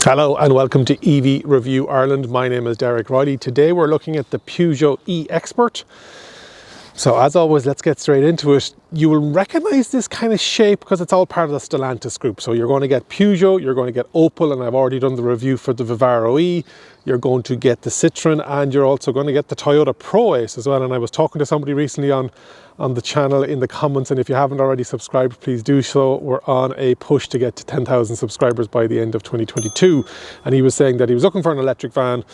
Hello and welcome to EV Review Ireland. My name is Derek Riley. Today we're looking at the Peugeot e-Expert. So as always, let's get straight into it. You will recognize this kind of shape because it's all part of the Stellantis group. So you're going to get Peugeot, you're going to get Opel, and I've already done the review for the Vivaro E. You're going to get the Citroen, and you're also going to get the Toyota ProAce as well. And I was talking to somebody recently on the channel in the comments, and if you haven't already subscribed, please do so. We're on a push to get to 10,000 subscribers by the end of 2022. And he was saying that he was looking for an electric van.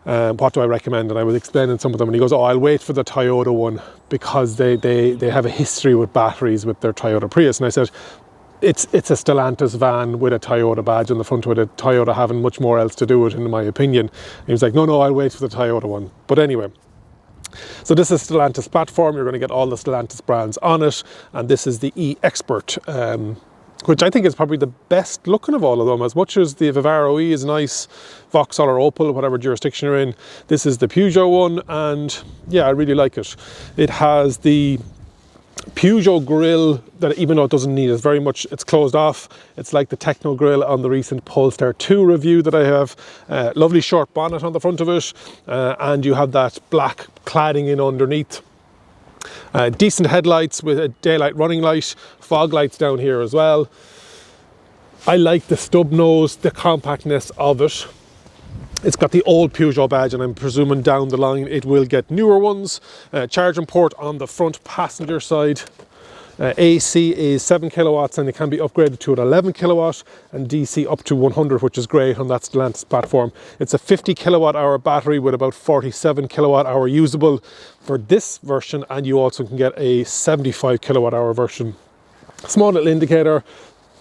What do I recommend? And I was explaining some of them, and he goes, oh, I'll wait for the Toyota one because they have a history with batteries with their Toyota Prius. And I said, it's a Stellantis van with a Toyota badge on the front, with a Toyota having much more else to do with it, in my opinion. And he was like, no, I'll wait for the Toyota one. But anyway, so this is Stellantis platform. You're going to get all the Stellantis brands on it, and this is the e-Expert, which I think is probably the best looking of all of them. As much as the Vivaro E is nice, Vauxhall or Opel, whatever jurisdiction you're in, this is the Peugeot one, and yeah, I really like it. It has the Peugeot grille that, even though it doesn't need it, very much, it's closed off. It's like the Techno grille on the recent Polestar 2 review that I have. Lovely short bonnet on the front of it, and you have that black cladding in underneath. Decent headlights with a daylight running light, fog lights down here as well. I like the stub nose, the compactness of it. It's got the old Peugeot badge, and I'm presuming down the line it will get newer ones. Charging port on the front passenger side. AC is 7 kilowatts, and it can be upgraded to an 11 kilowatt, and DC up to 100, which is great on that Stellantis platform. It's a 50 kilowatt hour battery with about 47 kilowatt hour usable for this version, and you also can get a 75 kilowatt hour version. Small little indicator.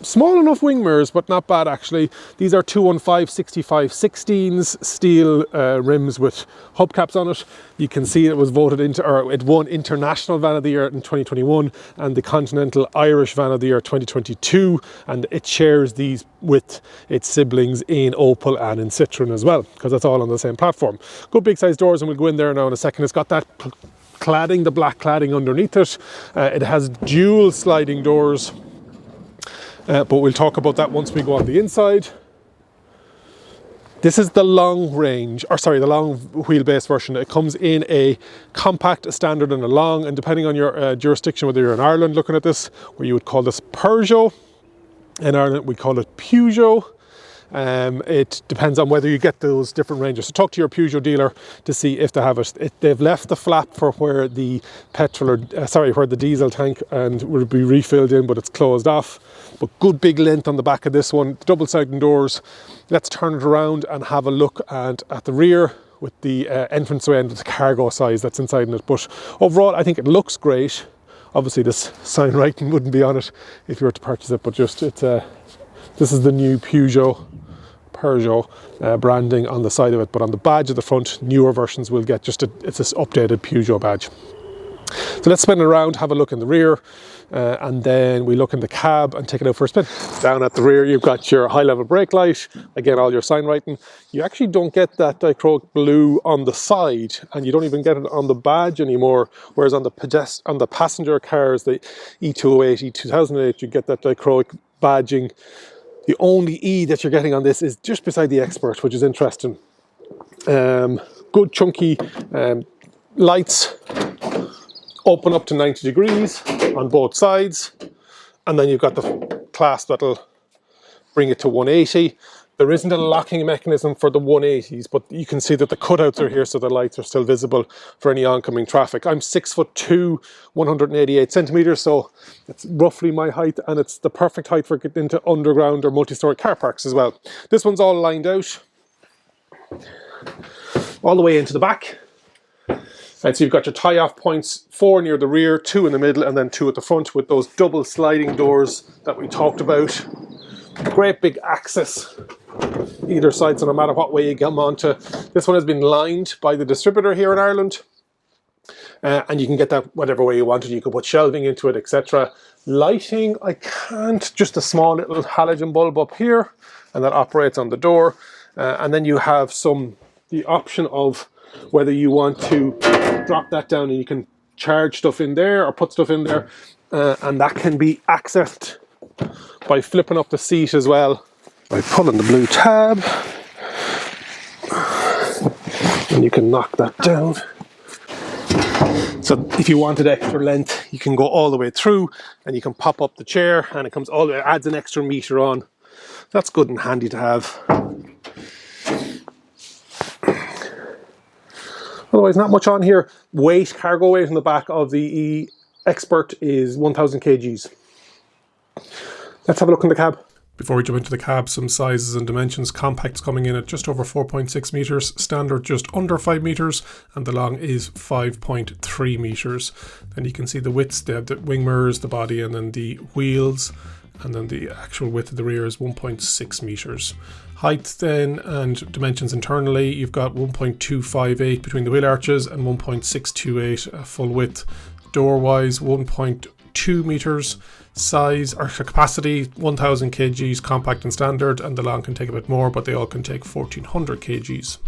Small enough wing mirrors, but not bad actually. These are 215/65/16s steel rims with hubcaps on it. You can see it was voted into, or it won International Van of the Year in 2021 and the Continental Irish Van of the Year 2022, and it shares these with its siblings in Opel and in Citroen as well, because that's all on the same platform. Good big size doors, and we'll go in there now in a second. It's got that cladding, the black cladding underneath it. It has dual sliding doors. But we'll talk about that once we go on the inside. This is the long range, or sorry, the long wheelbase version. It comes in a compact, a standard, and a long, and depending on your jurisdiction, whether you're in Ireland looking at this, where you would call this PEUGEOT. In Ireland, we call it PEUGEOT. It depends on whether you get those different ranges. So talk to your Peugeot dealer to see if they have it. They've left the flap for where the where the diesel tank and will be refilled in, but it's closed off. But good big length on the back of this one, double sliding doors. Let's turn it around and have a look at the rear with the entranceway and the cargo size that's inside in it. But overall, I think it looks great. Obviously, this sign writing wouldn't be on it if you were to purchase it, but just this is the new Peugeot branding on the side of it, but on the badge at the front, newer versions will get it's this updated Peugeot badge. So let's spin it around, have a look in the rear, and then we look in the cab and take it out for a spin. Down at the rear, you've got your high-level brake light. Again, all your sign writing. You actually don't get that dichroic blue on the side, and you don't even get it on the badge anymore. Whereas on the passenger cars, the E208, E2008, you get that dichroic badging. The only E that you're getting on this is just beside the Expert, which is interesting. Good chunky lights, open up to 90 degrees on both sides, and then you've got the clasp that'll bring it to 180. There isn't a locking mechanism for the 180s, but you can see that the cutouts are here, so the lights are still visible for any oncoming traffic. I'm 6'2", 188 centimeters, so it's roughly my height, and it's the perfect height for getting into underground or multi-story car parks as well. This one's all lined out all the way into the back. And so you've got your tie-off points, 4 near the rear, 2 in the middle, and then 2 at the front with those double sliding doors that we talked about. Great big access either side, so no matter what way you come onto. This one has been lined by the distributor here in Ireland, and you can get that whatever way you want it. You could put shelving into it, etc. Lighting, I can't, just a small little halogen bulb up here, and that operates on the door. And then you have the option of whether you want to drop that down and you can charge stuff in there or put stuff in there, and that can be accessed by flipping up the seat as well by pulling the blue tab, and you can knock that down. So if you wanted extra length, you can go all the way through and you can pop up the chair and it comes all the way, adds an extra meter on. That's good and handy to have. Otherwise, not much on here. Weight, cargo weight in the back of the E-Expert is 1,000 kgs. Let's have a look in the cab. Before we jump into the cab, some sizes and dimensions. Compact's coming in at just over 4.6 meters, standard just under 5 meters, and the long is 5.3 meters. Then you can see the widths. They have the wing mirrors, the body, and then the wheels, and then the actual width of the rear is 1.6 meters. Height then and dimensions internally, you've got 1.258 between the wheel arches and 1.628 full width. Door wise, 1.2 meters. Size or capacity 1,000 kgs, compact and standard, and the long can take a bit more, but they all can take 1,400 kgs.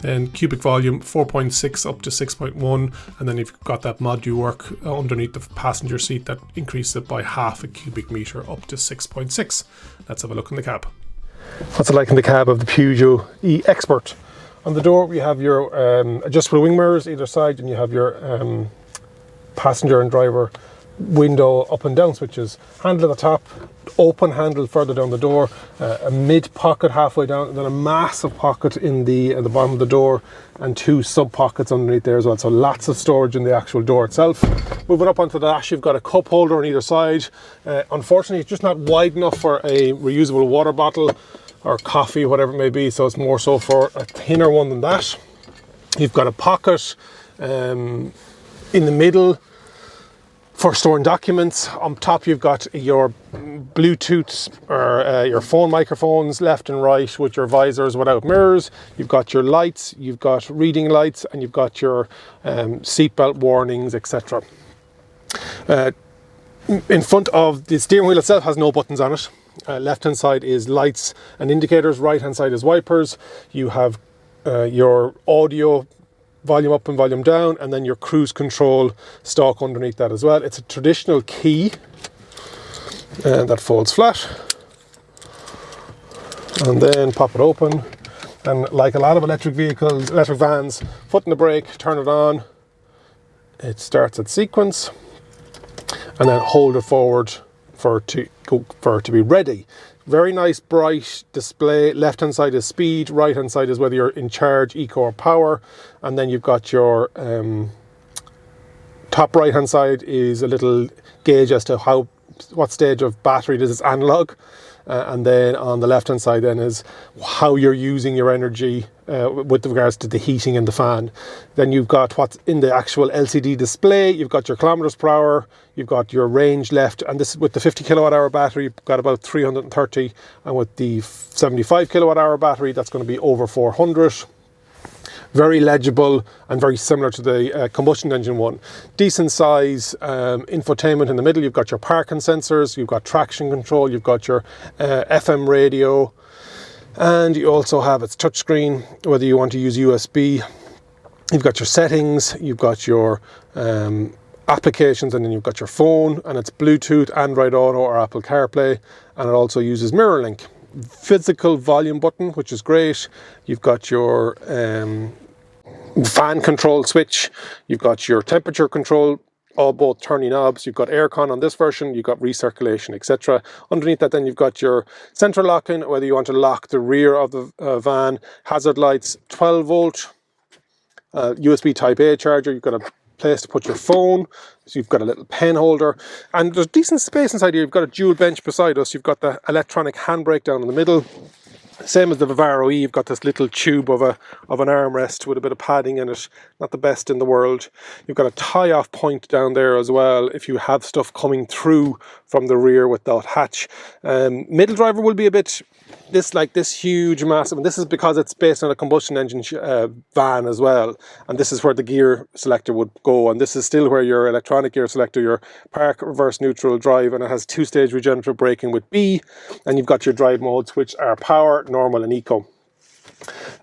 Then cubic volume 4.6 up to 6.1, and then you've got that mod you work underneath the passenger seat that increases it by half a cubic meter up to 6.6. Let's have a look in the cab. What's it like in the cab of the Peugeot E-Expert? On the door we have your adjustable wing mirrors either side, and you have your passenger and driver window up and down switches. Handle at the top, open handle further down the door, a mid pocket halfway down, and then a massive pocket in the at the bottom of the door, and 2 sub pockets underneath there as well. So lots of storage in the actual door itself. Moving up onto the dash, you've got a cup holder on either side. Unfortunately, it's just not wide enough for a reusable water bottle or coffee, whatever it may be. So it's more so for a thinner one than that. You've got a pocket in the middle for storing documents. On top you've got your Bluetooth or your phone microphones left and right with your visors without mirrors. You've got your lights, you've got reading lights, and you've got your seatbelt warnings, etc. In front of the steering wheel itself has no buttons on it. Left hand side is lights and indicators, right hand side is wipers. You have your audio volume up and volume down, and then your cruise control stalk underneath that as well. It's a traditional key that folds flat, and then pop it open, and like a lot of electric vehicles, electric vans, foot in the brake, turn it on, it starts at sequence, and then hold it forward for it to be ready. Very nice bright display. Left hand side is speed, right hand side is whether you're in charge, eco or power, and then you've got your top right hand side is a little gauge as to what stage of battery it is. It's analog, and then on the left hand side then is how you're using your energy with regards to the heating and the fan. Then you've got what's in the actual LCD display. You've got your kilometers per hour, you've got your range left, and this with the 50 kilowatt hour battery you've got about 330, and with the 75 kilowatt hour battery that's going to be over 400. Very legible and very similar to the combustion engine one. Decent size infotainment in the middle. You've got your parking sensors, you've got traction control, you've got your FM radio, and you also have its touchscreen, whether you want to use USB. You've got your settings, you've got your applications, and then you've got your phone, and it's Bluetooth, Android Auto or Apple CarPlay, and it also uses MirrorLink. Physical volume button, which is great. You've got your fan control switch, you've got your temperature control, all both turning knobs. You've got aircon on this version, you've got recirculation, etc. Underneath that then you've got your central locking, whether you want to lock the rear of the van, hazard lights, 12 volt, USB type A charger. You've got a place to put your phone, so you've got a little pen holder, and there's decent space inside here. You've got a dual bench beside us, you've got the electronic handbrake down in the middle. Same as the Vivaro E, you've got this little tube of an armrest with a bit of padding in it. Not the best in the world. You've got a tie-off point down there as well if you have stuff coming through from the rear with that hatch. Middle driver will be a bit this huge massive, and this is because it's based on a combustion engine van as well, and this is where the gear selector would go, and this is still where your electronic gear selector, your park, reverse, neutral, drive, and it has 2-stage regenerative braking with B, and you've got your drive modes which are power, normal and eco.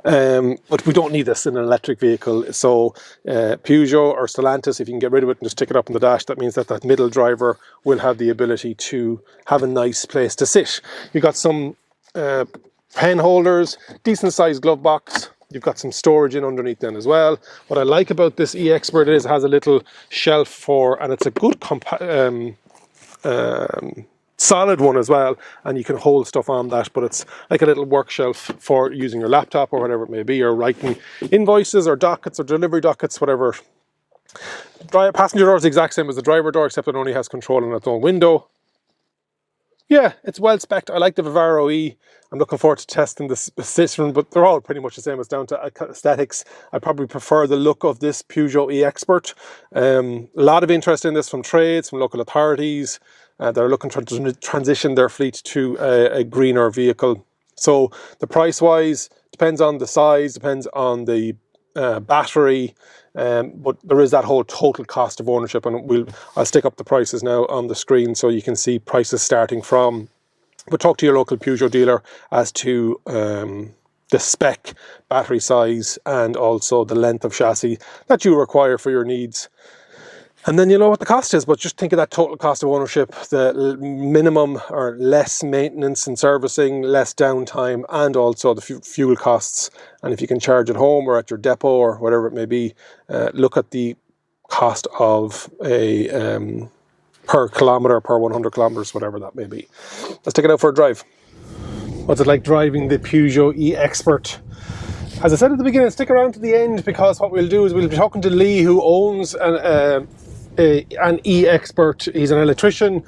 But we don't need this in an electric vehicle. So Peugeot or Stellantis, if you can get rid of it and just stick it up on the dash, that means that that middle driver will have the ability to have a nice place to sit. You've got some pen holders, decent sized glove box. You've got some storage in underneath then as well. What I like about this e-Expert is it has a little shelf for, and it's a good solid one as well, and you can hold stuff on that, but it's like a little work shelf for using your laptop or whatever it may be, or writing invoices or dockets or delivery dockets, whatever. Passenger door is the exact same as the driver door, except it only has control on its own window. Yeah, it's well spec'd. I like the Vivaro E. I'm looking forward to testing this Citroen, but they're all pretty much the same. It's down to aesthetics. I probably prefer the look of this Peugeot e-Expert. A lot of interest in this from trades, from local authorities. They're looking to transition their fleet to a greener vehicle. So the price-wise depends on the size, depends on the battery, but there is that whole total cost of ownership, and I'll stick up the prices now on the screen so you can see prices starting from. But talk to your local Peugeot dealer as to the spec, battery size, and also the length of chassis that you require for your needs. And then you know what the cost is, but just think of that total cost of ownership, the minimum or less maintenance and servicing, less downtime, and also the fuel costs. And if you can charge at home or at your depot or whatever it may be, look at the cost of a per kilometre, per 100 kilometres, whatever that may be. Let's take it out for a drive. What's it like driving the Peugeot e-Expert? As I said at the beginning, stick around to the end, because what we'll do is we'll be talking to Lee, who owns an e-Expert. He's an electrician,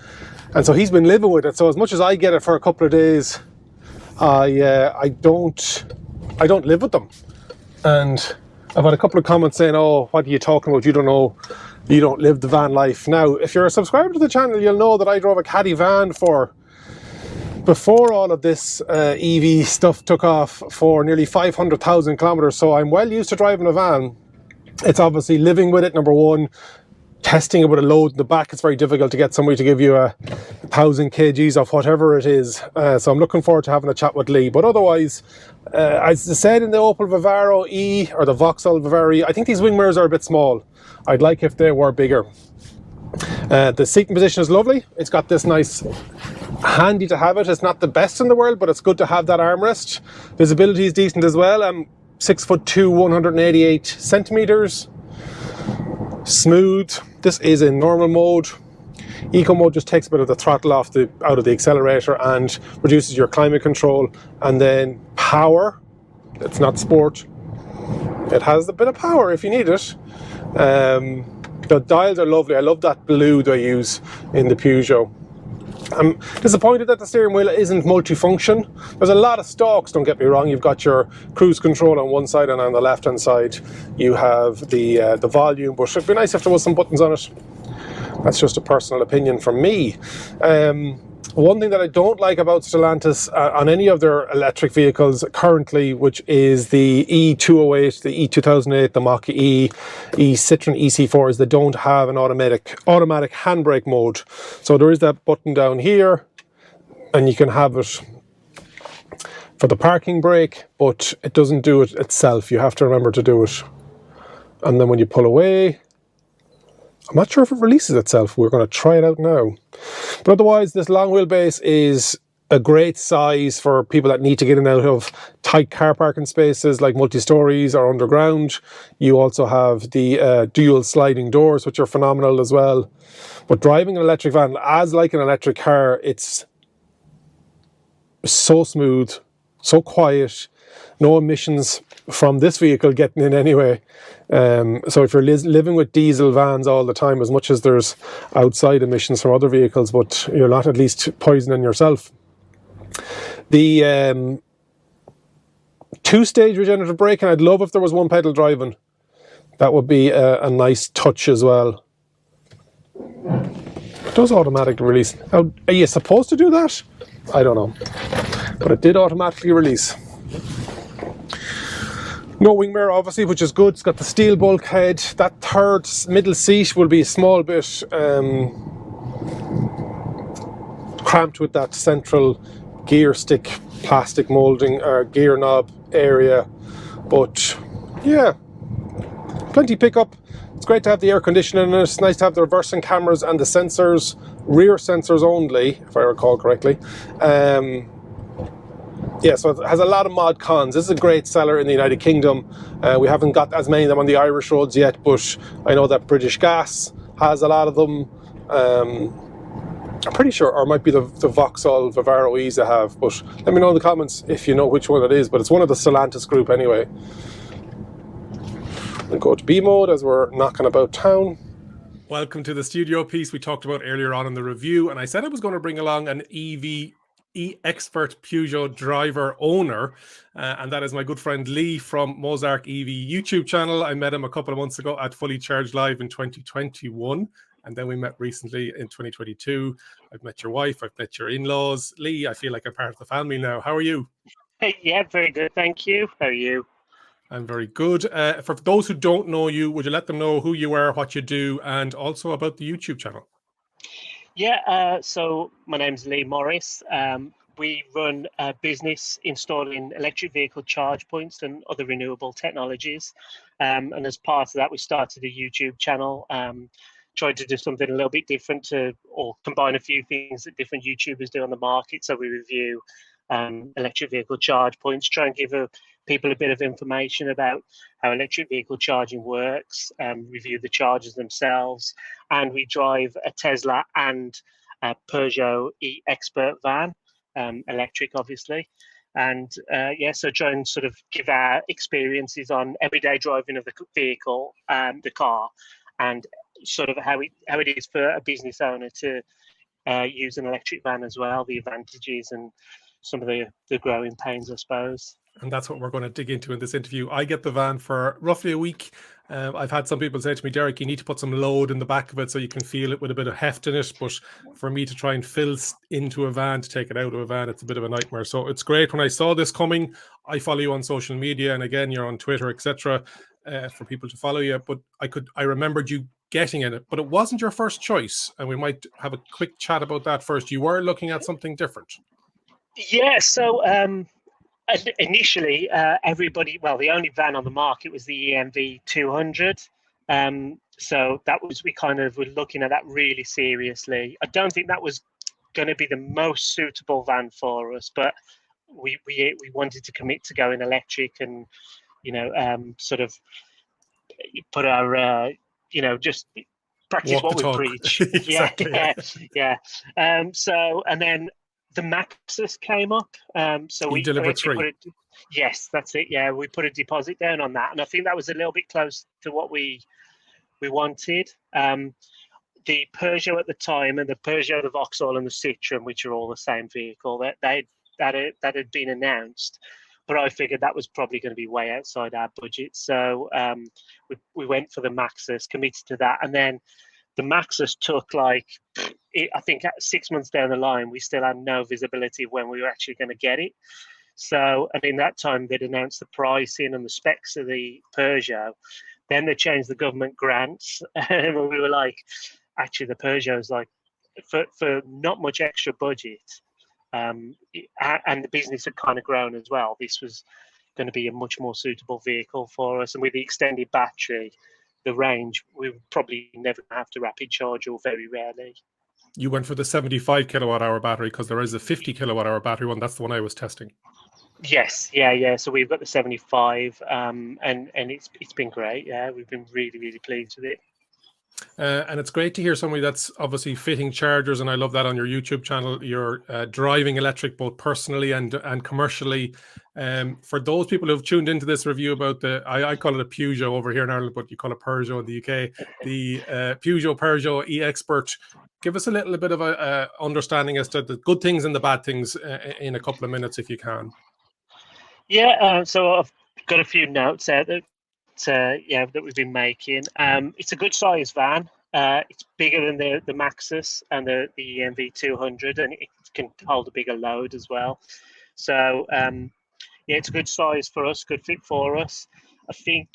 and so he's been living with it. So as much as I get it for a couple of days, I don't live with them. And I've had a couple of comments saying, "Oh, what are you talking about? You don't know, you don't live the van life." Now, if you're a subscriber to the channel, you'll know that I drove a caddy van before all of this EV stuff took off, for nearly 500,000 kilometers. So I'm well used to driving a van. It's obviously living with it, number one. Testing it with a load in the back, it's very difficult to get somebody to give you 1,000 kgs of whatever it is. So I'm looking forward to having a chat with Lee. But otherwise, as I said in the Opel Vivaro E, or the Vauxhall Vivaro E, I think these wing mirrors are a bit small. I'd like if they were bigger. The seating position is lovely. It's got this nice, handy to have it. It's not the best in the world, but it's good to have that armrest. Visibility is decent as well. I'm 6'2", 188 centimeters. Smooth. This is in normal mode. Eco mode just takes a bit of the throttle out of the accelerator and reduces your climate control. And then power. It's not sport. It has a bit of power if you need it. The dials are lovely. I love that blue they use in the Peugeot. I'm disappointed that the steering wheel isn't multifunction. There's a lot of stalks, don't get me wrong. You've got your cruise control on one side, and on the left hand side you have the volume, but it'd be nice if there was some buttons on it. That's just a personal opinion from me. One thing that I don't like about Stellantis on any of their electric vehicles currently, which is the E208, the E2008, the Mach-E, Citroen EC4, is they don't have an automatic handbrake mode. So there is that button down here, and you can have it for the parking brake, but it doesn't do it itself. You have to remember to do it. And then when you pull away, I'm not sure if it releases itself. We're going to try it out now. But otherwise, this long wheelbase is a great size for people that need to get in and out of tight car parking spaces like multi-stories or underground. You also have the dual sliding doors, which are phenomenal as well. But driving an electric van, as like an electric car, it's so smooth, so quiet, no emissions from this vehicle getting in anyway. So if you're living with diesel vans all the time, as much as there's outside emissions from other vehicles, but you're not at least poisoning yourself. The two-stage regenerative braking, I'd love if there was one pedal driving. That would be a nice touch as well. It does automatic release. Are you supposed to do that? I don't know. But it did automatically release. No wing mirror, obviously, which is good. It's got the steel bulkhead. That third middle seat will be a small bit cramped with that central gear stick plastic moulding or gear knob area. But yeah, plenty pickup. It's great to have the air conditioning in it. It's nice to have the reversing cameras and the sensors, rear sensors only, if I recall correctly. Yeah, so it has a lot of mod cons. This is a great seller in the United Kingdom. We haven't got as many of them on the Irish roads yet, but I know that British Gas has a lot of them. I'm pretty sure, or it might be the Vauxhall Vivaro E's I have, but let me know in the comments if you know which one it is, but it's one of the Stellantis group anyway. We'll go to B mode as we're knocking about town. Welcome to the studio piece we talked about earlier on in the review, and I said I was going to bring along an EV expert Peugeot driver owner, and that is my good friend Lee from Morzak EV YouTube channel. I met him a couple of months ago at Fully Charged Live in 2021, and then we met recently in 2022. I've met your wife, I've met your in-laws. Lee, I feel like I'm part of the family now. How are you? Hey, yeah, very good, thank you. How are you? I'm very good. For those who don't know you, would you let them know who you are, what you do, and also about the YouTube channel? Yeah, so my name's Lee Morris. We run a business installing electric vehicle charge points and other renewable technologies. And as part of that, we started a YouTube channel, tried to do something a little bit different or combine a few things that different YouTubers do on the market. So we review electric vehicle charge points, try and give people a bit of information about how electric vehicle charging works, review the chargers themselves, and we drive a Tesla and a Peugeot e-Expert van, electric obviously. And yeah, so try and sort of give our experiences on everyday driving of the vehicle, the car, and sort of how it is for a business owner to use an electric van as well, the advantages and some of the growing pains, I suppose. And that's what we're going to dig into in this interview. I get the van for roughly a week. I've had some people say to me, Derek, you need to put some load in the back of it so you can feel it with a bit of heft in it. But for me to try and fill into a van, to take it out of a van, it's a bit of a nightmare. So it's great. When I saw this coming, I follow you on social media. And again, you're on Twitter, etc., for people to follow you. But I remembered you getting in it, but it wasn't your first choice. And we might have a quick chat about that first. You were looking at something different. Yeah, so initially, the only van on the market was the EMV 200. So that was, we kind of were looking at that really seriously. I don't think that was going to be the most suitable van for us, but we wanted to commit to going electric and, sort of put our, just practice what we preach. Exactly. Yeah. So, and then the Maxus came up. So we delivered 3. Yes, that's it. Yeah, we put a deposit down on that, and I think that was a little bit close to what we wanted. The Peugeot at the time, and the Peugeot, the Vauxhall, and the Citroen, which are all the same vehicle, that had been announced. But I figured that was probably going to be way outside our budget, so we went for the Maxus, committed to that, and then the Maxus took I think 6 months down the line, we still had no visibility of when we were actually going to get it. So, and in that time, they'd announced the pricing and the specs of the Peugeot. Then they changed the government grants, and we were like, actually, the Peugeot's like, for not much extra budget, and the business had kind of grown as well. This was going to be a much more suitable vehicle for us, and with the extended battery, the range, we would probably never have to rapid charge, or very rarely. You went for the 75 kilowatt hour battery because there is a 50 kilowatt hour battery one. That's the one I was testing. Yes, yeah. So we've got the 75, and it's been great. Yeah, we've been really, really pleased with it. And it's great to hear somebody that's obviously fitting chargers, and I love that on your YouTube channel. You're driving electric both personally and commercially. For those people who've tuned into this review about I call it a Peugeot over here in Ireland, but you call it Peugeot in the UK, the Peugeot e-Expert. Give us a little bit of a understanding as to the good things and the bad things in a couple of minutes, if you can. Yeah, so I've got a few notes out that we've been making. It's a good size van. It's bigger than the Maxus and the EMV 200, and it can hold a bigger load as well. So yeah, it's a good size for us, good fit for us. I think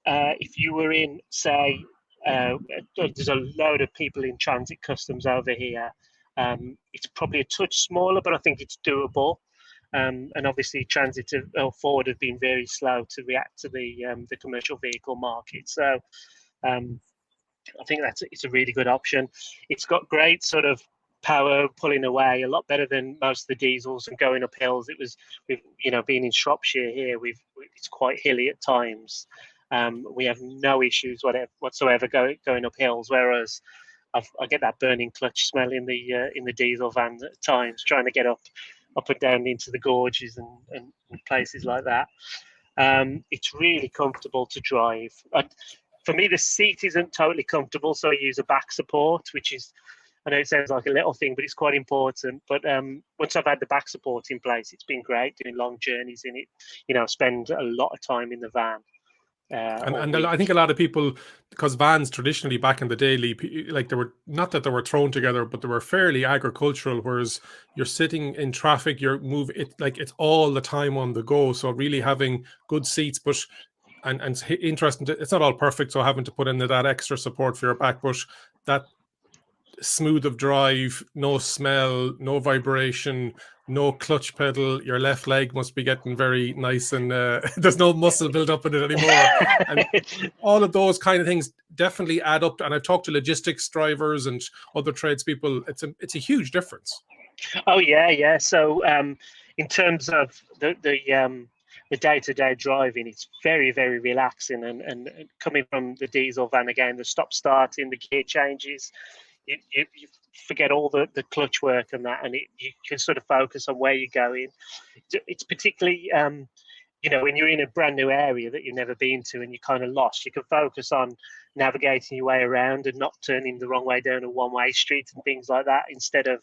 if you were in, say, there's a load of people in transit customs over here. It's probably a touch smaller, but I think it's doable. And obviously Transit or Ford have been very slow to react to the commercial vehicle market. So I think it's a really good option. It's got great sort of power pulling away, a lot better than most of the diesels and going up hills. Being in Shropshire here, it's quite hilly at times. We have no issues whatsoever going up hills, whereas I get that burning clutch smell in the diesel van at times, trying to get up and down into the gorges and places like that. It's really comfortable to drive. For me, the seat isn't totally comfortable, so I use a back support, which is, I know it sounds like a little thing, but it's quite important. But once I've had the back support in place, it's been great doing long journeys in it. Spend a lot of time in the van. And I think a lot of people, because vans traditionally back in the day, like they were, not that they were thrown together, but they were fairly agricultural, whereas you're sitting in traffic, it's all the time on the go. So really having good seats, but and it's interesting, it's not all perfect, so having to put in that extra support for your back, but that smooth of drive, no smell, no vibration, no clutch pedal. Your left leg must be getting very nice, and there's no muscle built up in it anymore. And all of those kind of things definitely add up. And I've talked to logistics drivers and other tradespeople. It's a huge difference. Oh yeah. So in terms of the day-to-day driving, it's very, very relaxing. And coming from the diesel van again, the stop-starting, the gear changes, you forget all the clutch work and that, and you can sort of focus on where you're going. It's particularly, when you're in a brand new area that you've never been to and you're kind of lost, you can focus on navigating your way around and not turning the wrong way down a one-way street and things like that, instead of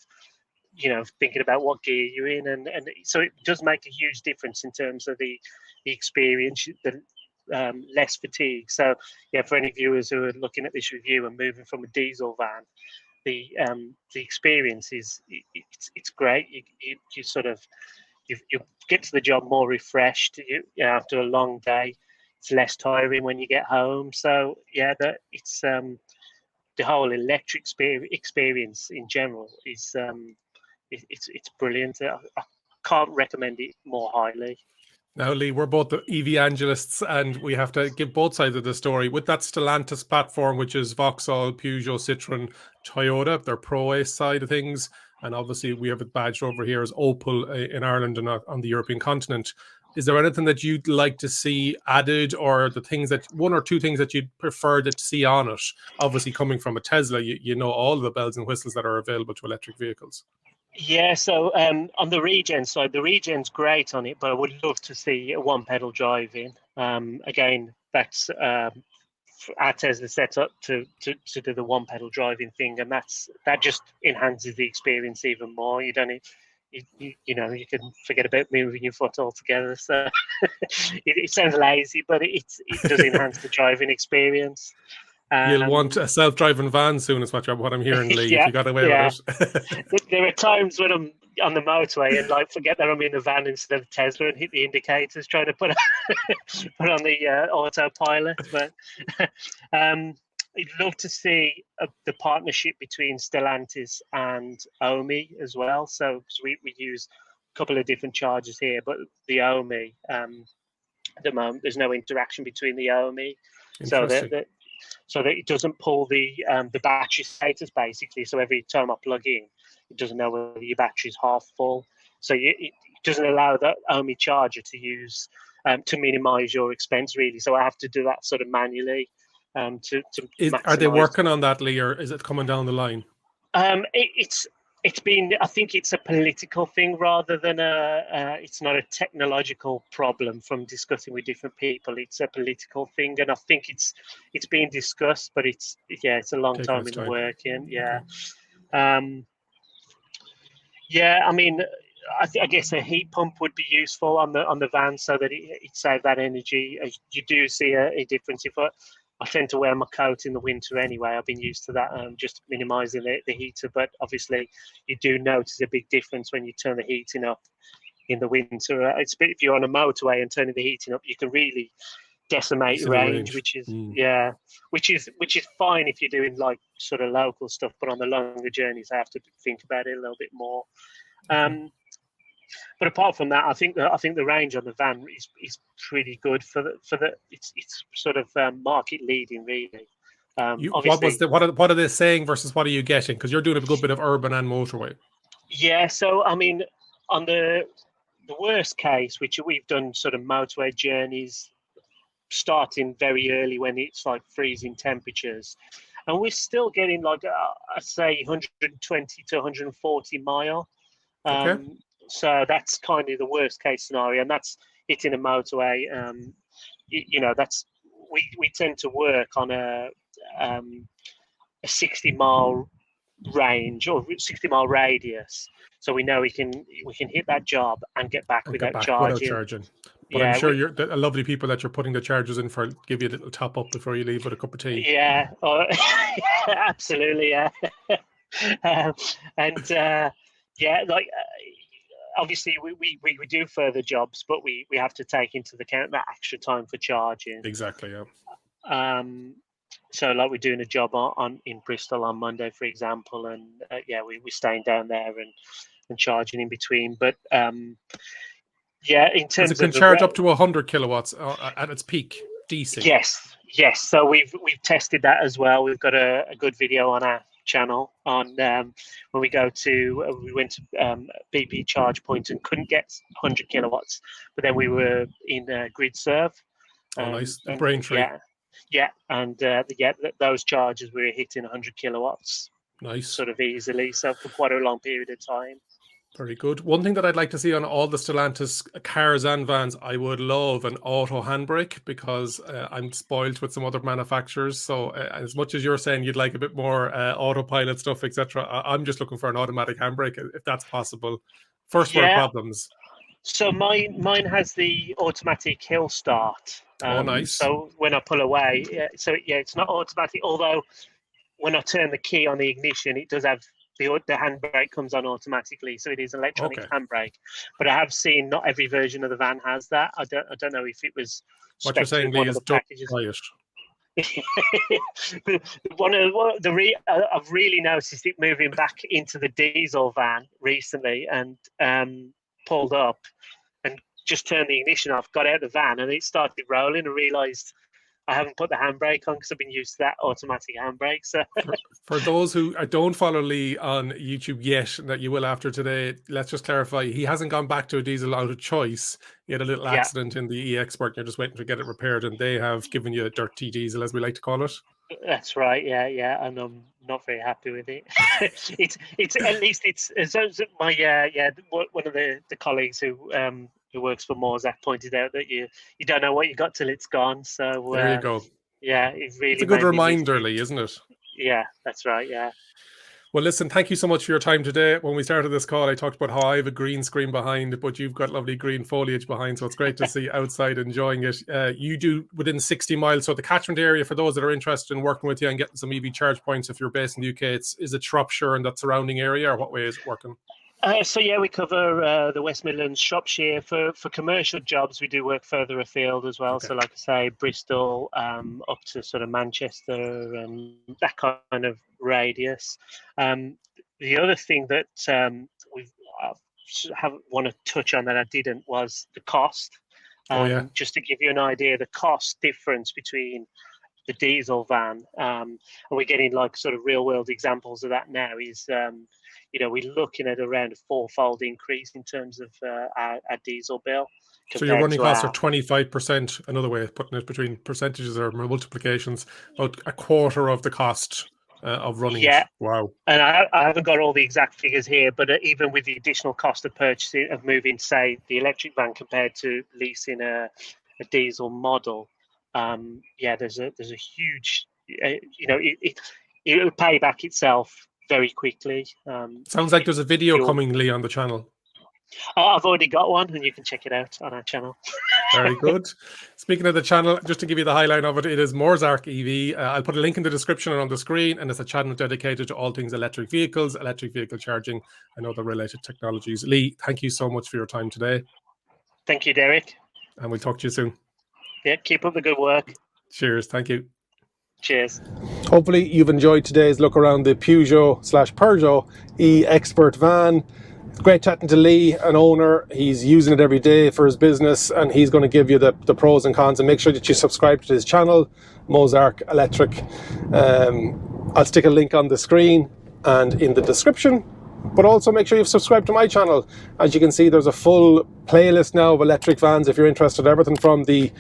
thinking about what gear you're in, and so it does make a huge difference in terms of the experience, the less fatigue. So yeah, for any viewers who are looking at this review and moving from a diesel van, the experience it's great. You sort of you get to the job more refreshed. After a long day, it's less tiring when you get home. So yeah, it's the whole electric experience in general is it's brilliant. I can't recommend it more highly. Now, Lee, we're both the EV angelists, and we have to give both sides of the story. With that Stellantis platform, which is Vauxhall, Peugeot, Citroën, Toyota, their Pro Ace side of things, and obviously we have it badged over here as Opel in Ireland and on the European continent. Is there anything that you'd like to see added, or one or two things that you'd prefer to see on it? Obviously, coming from a Tesla, you know all the bells and whistles that are available to electric vehicles. Yeah, so on the regen side, the regen's great on it, but I would love to see a one-pedal driving. Again, that's our Tesla set up to do the one-pedal driving thing, and that just enhances the experience even more. You don't need, you can forget about moving your foot altogether. So it sounds lazy, but it does enhance the driving experience. You'll want a self-driving van soon, is what I'm hearing, Lee, if you got away with it. There are times when I'm on the motorway and forget that I'm in a van instead of Tesla and hit the indicators trying to put on the autopilot. But I'd love to see the partnership between Stellantis and OMI as well. So we use a couple of different chargers here, but the OMI, at the moment, there's no interaction between the OMI. So that it doesn't pull the battery status, basically. So every time I plug in, it doesn't know whether your battery's half full. So it doesn't allow that OMI charger to use to minimize your expense, really. So I have to do that sort of manually. Are they working on that, Lee, or is it coming down the line? It's been, I think it's a political thing rather than it's not a technological problem from discussing with different people. It's a political thing, and I think it's being discussed, but it's a long time in the working. Yeah. Okay. I mean, I guess a heat pump would be useful on the van so that it saves that energy. You do see a difference. I tend to wear my coat in the winter anyway. I've been used to that, just minimising the heater. But obviously, you do notice a big difference when you turn the heating up in the winter. If you're on a motorway and turning the heating up, you can really decimate range, which is which is fine if you're doing sort of local stuff. But on the longer journeys, I have to think about it a little bit more. But apart from that, I think the range on the van is pretty good for the it's sort of market leading really. Obviously, what are they saying versus what are you getting? Because you're doing a good bit of urban and motorway. yeah. So I mean, on the worst case, which we've done sort of motorway journeys starting very early when it's like freezing temperatures, and we're still getting like I'd say 120 to 140 mile. Okay. So that's kind of the worst case scenario, and that's hitting a motorway. That's we tend to work on a 60-mile range or 60-mile radius, so we know we can hit that job and get back without charging. But yeah, I'm sure you're the lovely people that you're putting the chargers in for give you a little top up before you leave with a cup of tea. Yeah, absolutely. Yeah, obviously we do further jobs, but we have to take into account that extra time for charging. Exactly. Yeah. So like we're doing a job in Bristol on Monday, for example, and we're staying down there and charging in between. But in terms of it can charge up to 100 kilowatts at its peak DC. Yes. So we've tested that as well. We've got a good video on our channel on when we went to BP charge point and couldn't get 100 kilowatts, but then we were in grid serve. Nice. Braintree. Yeah, and those charges we were hitting 100 kilowatts. Nice. Sort of easily, so for quite a long period of time. Very good. One thing that I'd like to see on all the Stellantis cars and vans, I would love an auto handbrake, because I'm spoiled with some other manufacturers. So as much as you're saying you'd like a bit more autopilot stuff, etc., I'm just looking for an automatic handbrake, if that's possible. First world problems. So mine has the automatic hill start. Nice. So when I pull away, it's not automatic. Although when I turn the key on the ignition, it does have the handbrake comes on automatically, so it is electronic handbrake. But I have seen not every version of the van has that. I don't know if it was. What you're saying, Lee, is don't buy it. I've really noticed it moving back into the diesel van recently, and pulled up and just turned the ignition off, got out of the van, and it started rolling, and realised I haven't put the handbrake on because I've been used to that automatic handbrake. So for those who don't follow Lee on YouTube yet, that you will after today, let's just clarify, he hasn't gone back to a diesel out of choice. He had a little accident in the E-Expert, and you're just waiting to get it repaired, and they have given you a dirty diesel, as we like to call it. That's right, yeah, and I'm not very happy with it. it's at least it's my one of the colleagues who works for Morzak pointed out that you don't know what you got till it's gone. So there you go. Yeah, it's a good reminder, Lee, isn't it? Yeah, that's right. Yeah. Well, listen, thank you so much for your time today. When we started this call, I talked about how I have a green screen behind, but you've got lovely green foliage behind, so it's great to see outside enjoying it. You do within 60 miles, so the catchment area for those that are interested in working with you and getting some EV charge points, if you're based in the UK, is it Shropshire and that surrounding area, or what way is it working? We cover the West Midlands, Shropshire. For commercial jobs, we do work further afield as well. Okay. So like I say, Bristol, up to sort of Manchester and that kind of radius. The other thing that I want to touch on that I didn't was the cost. Just to give you an idea, the cost difference between the diesel van, and we're getting like sort of real world examples of that now, is we're looking at around a fourfold increase in terms of our diesel bill. So your running costs are 25%. Another way of putting it, between percentages or multiplications, about a quarter of the cost of running. Yeah. Wow. And I haven't got all the exact figures here, but even with the additional cost of purchasing, of moving, say, the electric van compared to leasing a diesel model, there's a huge, it will pay back itself very quickly. Sounds like there's a video coming, Lee, on the channel. I've already got one, and you can check it out on our channel. Very good. Speaking of the channel, just to give you the highlight of it, it is Morzak EV. I'll put a link in the description and on the screen, and it's a channel dedicated to all things electric vehicles, electric vehicle charging, and other related technologies. Lee, thank you so much for your time today. Thank you, Derek. And we'll talk to you soon. Yeah, keep up the good work. Cheers. Thank you. Cheers. Hopefully you've enjoyed today's look around the PEUGEOT/PEUGEOT E-Expert van. Great chatting to Lee, an owner. He's using it every day for his business, and he's going to give you the pros and cons. And make sure that you subscribe to his channel, Morzak Electric. I'll stick a link on the screen and in the description. But also make sure you've subscribed to my channel. As you can see, there's a full playlist now of electric vans if you're interested. Everything from the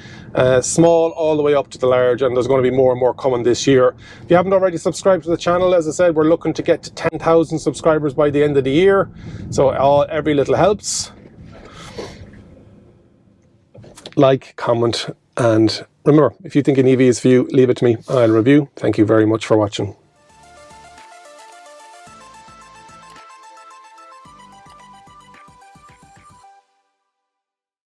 small all the way up to the large, and there's going to be more and more coming this year. If you haven't already subscribed to the channel, as I said, we're looking to get to 10,000 subscribers by the end of the year. So every little helps. Like, comment, and remember, if you think an EV is for you, leave it to me. I'll review. Thank you very much for watching.